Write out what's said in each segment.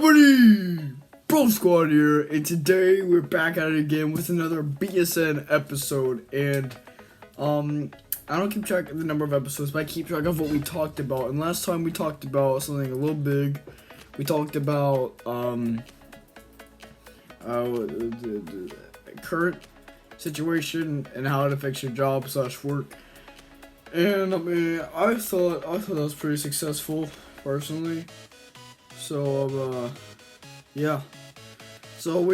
everybody! Bro Squad here, and today we're back at it again with another BSN episode. And I don't keep track of the number of episodes, but I keep track of what we talked about. And last time we talked about something a little big. We talked about the current situation and how it affects your job / work. And I mean, I thought that was pretty successful personally. So yeah. So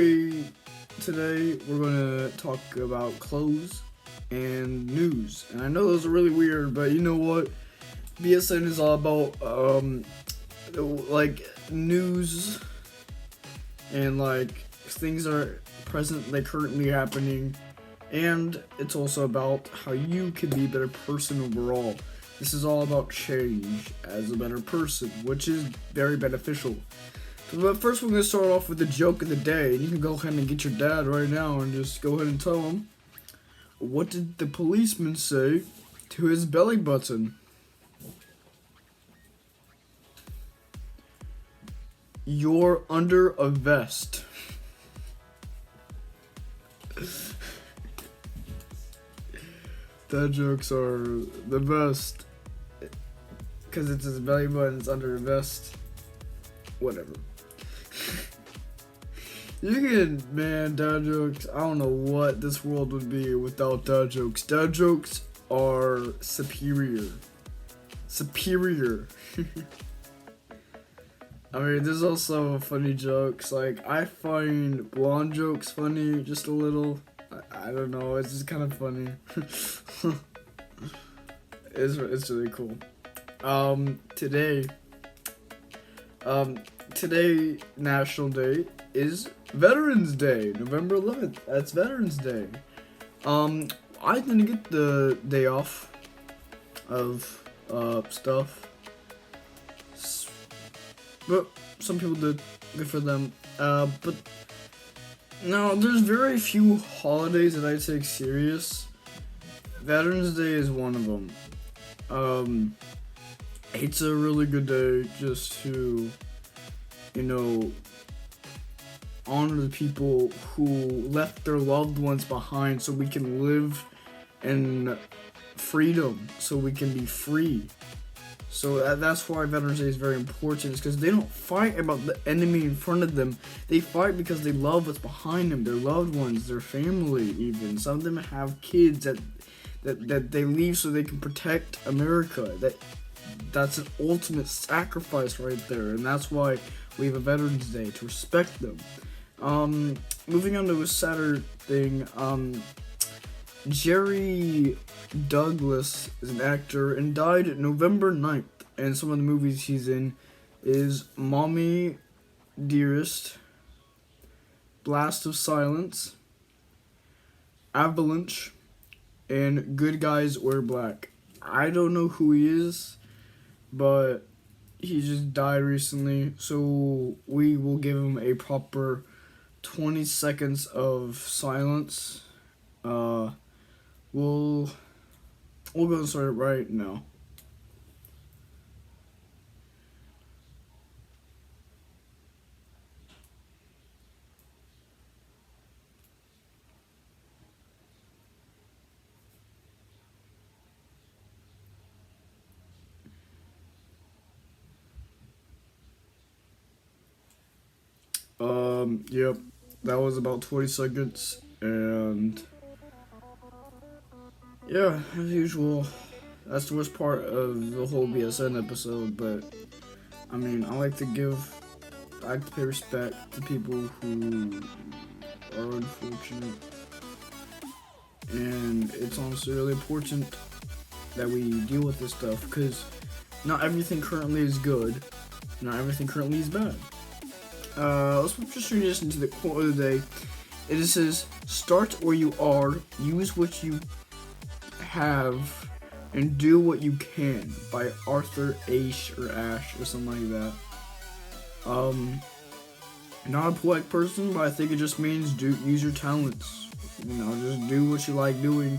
today we're gonna talk about clothes and news. And I know those are really weird, but you know what? BSN is all about like news and like things that are presently currently happening, and it's also about how you can be a better person overall. This is all about change as a better person, which is very beneficial. But first, we're going to start off with the joke of the day. You can go ahead and get your dad right now and just go ahead and tell him, what did the policeman say to his belly button? You're under a vest. Dad jokes are the best. Because it's his belly button's under a vest. Whatever. Dad jokes. I don't know what this world would be without dad jokes. Dad jokes are superior. I mean, there's also funny jokes. Like, I find blonde jokes funny, just a little. I don't know, it's just kind of funny. It's really cool. Today National Day is Veterans Day, November 11th. That's Veterans Day. I didn't get the day off of stuff, but some people did. Good for them. But no, there's very few holidays that I take serious. Veterans Day is one of them. It's a really good day just to, honor the people who left their loved ones behind so we can live in freedom, so we can be free. So that's why Veterans Day is very important. It's because they don't fight about the enemy in front of them. They fight because they love what's behind them, their loved ones, their family even. Some of them have kids that they leave so they can protect America. That's an ultimate sacrifice right there, and that's why we have a Veterans Day, to respect them. Moving on to a sadder thing, Jerry Douglas is an actor and died November 9th, and some of the movies he's in is Mommy Dearest, Blast of Silence, Avalanche, and Good Guys Wear Black. I don't know who he is, but he just died recently, so we will give him a proper 20 seconds of silence. We'll go and start it right now. Yep, that was about 20 seconds, and yeah, as usual, that's the worst part of the whole BSN episode, but, I mean, I like to pay respect to people who are unfortunate, and it's honestly really important that we deal with this stuff, because not everything currently is good, not everything currently is bad. Let's just transition to the quote of the day. It says, "Start where you are, use what you have, and do what you can," by Arthur Ashe or something like that. Not a polite person, but I think it just means use your talents. Just do what you like doing.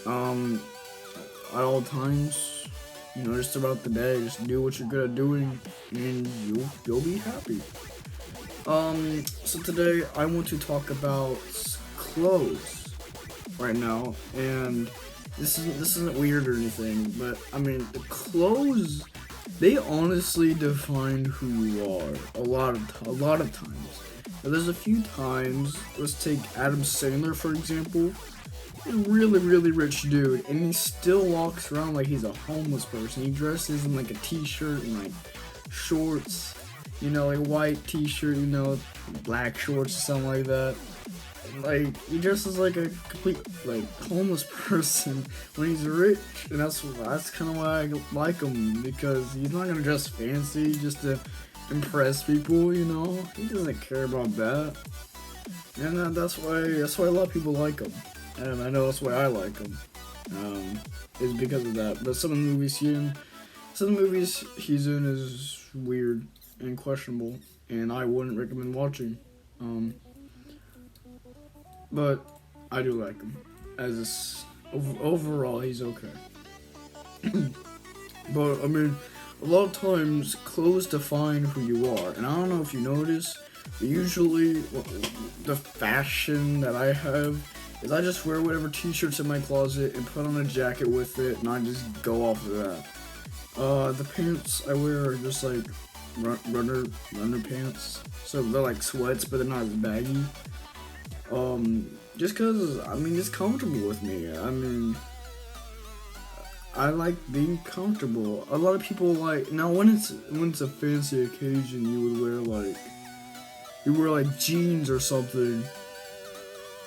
At all times. just throughout the day. Just do what you're good at doing, and you'll be happy. So today I want to talk about clothes right now, and this isn't weird or anything, but I mean the clothes, they honestly define who you are a lot of times. Now, there's a few times. Let's take Adam Sandler for example. A really, really rich dude, and he still walks around like he's a homeless person. He dresses in like a t-shirt and like shorts, like a white t-shirt, black shorts or something like that. Like, he dresses like a complete like homeless person when he's rich, and that's kind of why I like him, because he's not gonna dress fancy just to impress people. He doesn't care about that, and that's why a lot of people like him. And I know that's why I like him, is because of that. But some of the movies he's in is weird and questionable, and I wouldn't recommend watching. But I do like him. Overall, he's okay. But I mean, a lot of times clothes define who you are, and I don't know if you notice, but usually the fashion that I have is I just wear whatever t-shirts in my closet and put on a jacket with it, and I just go off of that. The pants I wear are just like runner pants, so they're like sweats, but they're not as baggy. Just cause, it's comfortable with me. I like being comfortable. A lot of people like, now when it's a fancy occasion, you wear like jeans or something.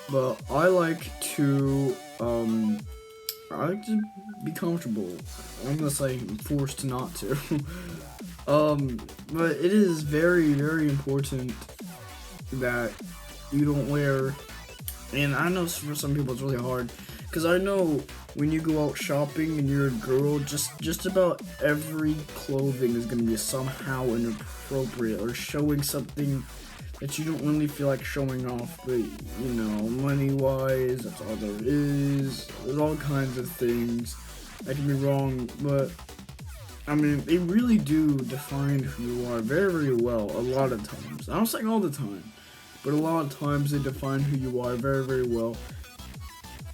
But I like to be comfortable, unless I'm forced not to. But it is very, very important that you don't wear, and I know for some people it's really hard, because I know when you go out shopping and you're a girl, just about every clothing is going to be somehow inappropriate or showing something that you don't really feel like showing off, but money-wise, that's all there is. There's all kinds of things that can be wrong, but they really do define who you are very, very well a lot of times. I don't say all the time, but a lot of times they define who you are very, very well.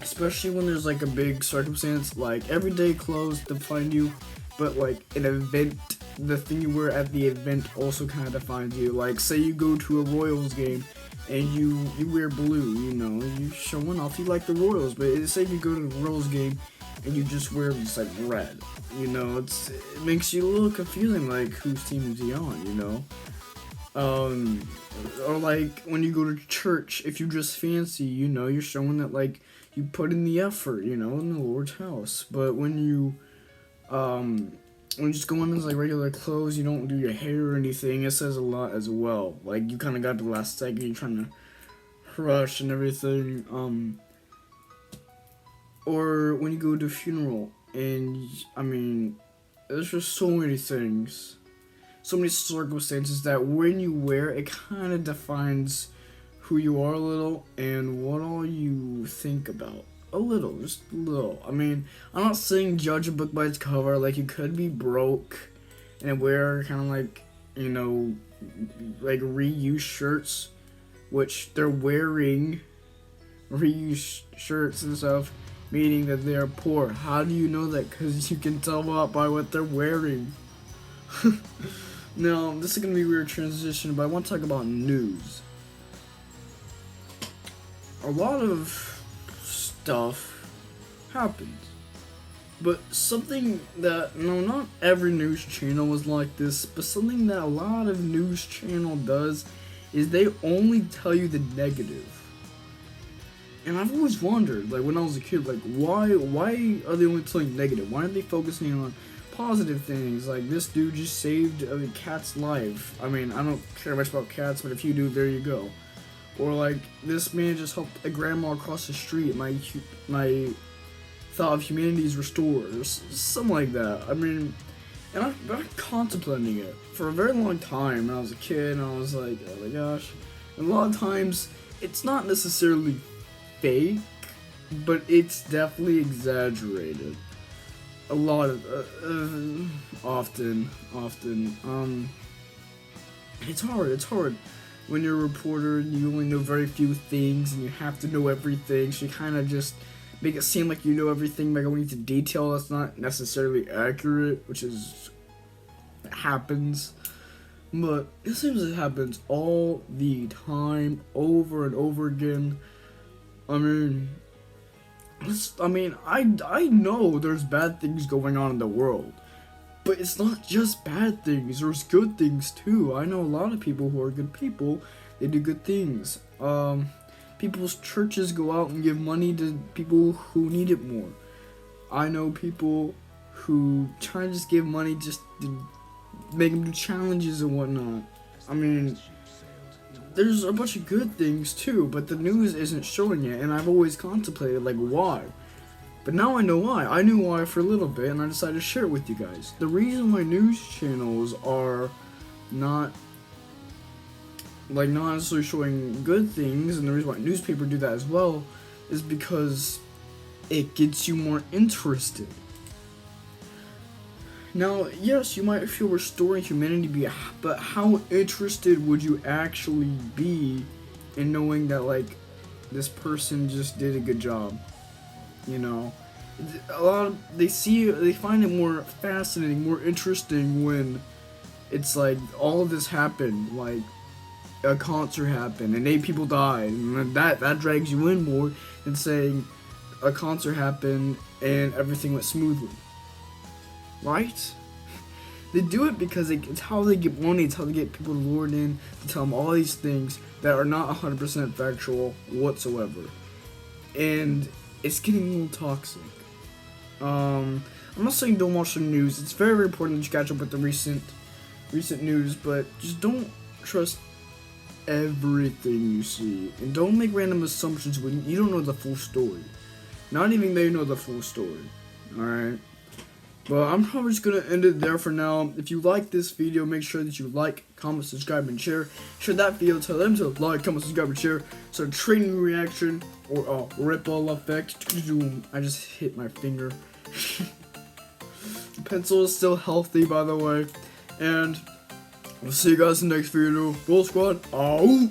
Especially when there's like a big circumstance, like everyday clothes define you, but like an event, the thing you wear at the event also kind of defines you. Like, say you go to a Royals game and you wear blue, you're showing off you like the Royals. But say you go to the Royals game and you just wear just like red, it makes you a little confusing, like whose team is he on, or like when you go to church, if you dress fancy, you're showing that like you put in the effort, in the Lord's house. But when you just go in as like regular clothes, you don't do your hair or anything, it says a lot as well. Like, you kind of got the last second, you're trying to rush and everything. Or when you go to a funeral, and there's just so many things, so many circumstances that when you wear it kind of defines who you are a little and what all you think about. A little, just a little. I'm not saying judge a book by its cover. Like, you could be broke and wear kind of like, like reused shirts, which they're wearing reused shirts and stuff, meaning that they are poor. How do you know that? Because you can tell by what they're wearing. Now, this is going to be a weird transition, but I want to talk about news. A lot of stuff happens, but something that, not every news channel is like this, but something that a lot of news channel does is they only tell you the negative. And I've always wondered, like when I was a kid, like why are they only telling negative? Why aren't they focusing on positive things? Like, this dude just saved a cat's life. I don't care much about cats, but if you do, there you go. Or like, this man just helped a grandma across the street. My thought of humanity is restored, or something like that. And I've been contemplating it for a very long time when I was a kid, and I was like, oh my gosh. And a lot of times, it's not necessarily fake, but it's definitely exaggerated. a lot of often. It's hard when you're a reporter and you only know very few things and you have to know everything, so you kind of just make it seem like you know everything by going into detail that's not necessarily accurate, which is happens. But it seems it happens all the time, over and over again. I mean, I know there's bad things going on in the world, but it's not just bad things. There's good things too. I know a lot of people who are good people. They do good things. People's churches go out and give money to people who need it more. I know people who try to just give money just to make them do challenges and whatnot. I mean, there's a bunch of good things too, but the news isn't showing it, and I've always contemplated, like, why? But now I know why. I knew why for a little bit, and I decided to share it with you guys. The reason why news channels are not necessarily showing good things, and the reason why newspapers do that as well, is because it gets you more interested. Now, yes, you might feel restoring humanity, but how interested would you actually be in knowing that, like, this person just did a good job? You know, they find it more fascinating, more interesting when it's like all of this happened, like a concert happened and 8 people died, and that drags you in more than saying a concert happened and everything went smoothly. Right? They do it because it's how they get money, it's how they get people lured in to tell them all these things that are not 100% factual whatsoever. And it's getting a little toxic. I'm not saying don't watch the news. It's very, very important that you catch up with the recent news, but just don't trust everything you see. And don't make random assumptions when you don't know the full story. Not even they know the full story. Alright? But I'm probably just going to end it there for now. If you like this video, make sure that you like, comment, subscribe, and share. Share that video, tell them to like, comment, subscribe, and share. So training reaction, or ripple effect. I just hit my finger. The pencil is still healthy, by the way. And we'll see you guys in the next video. Gold Squad, out!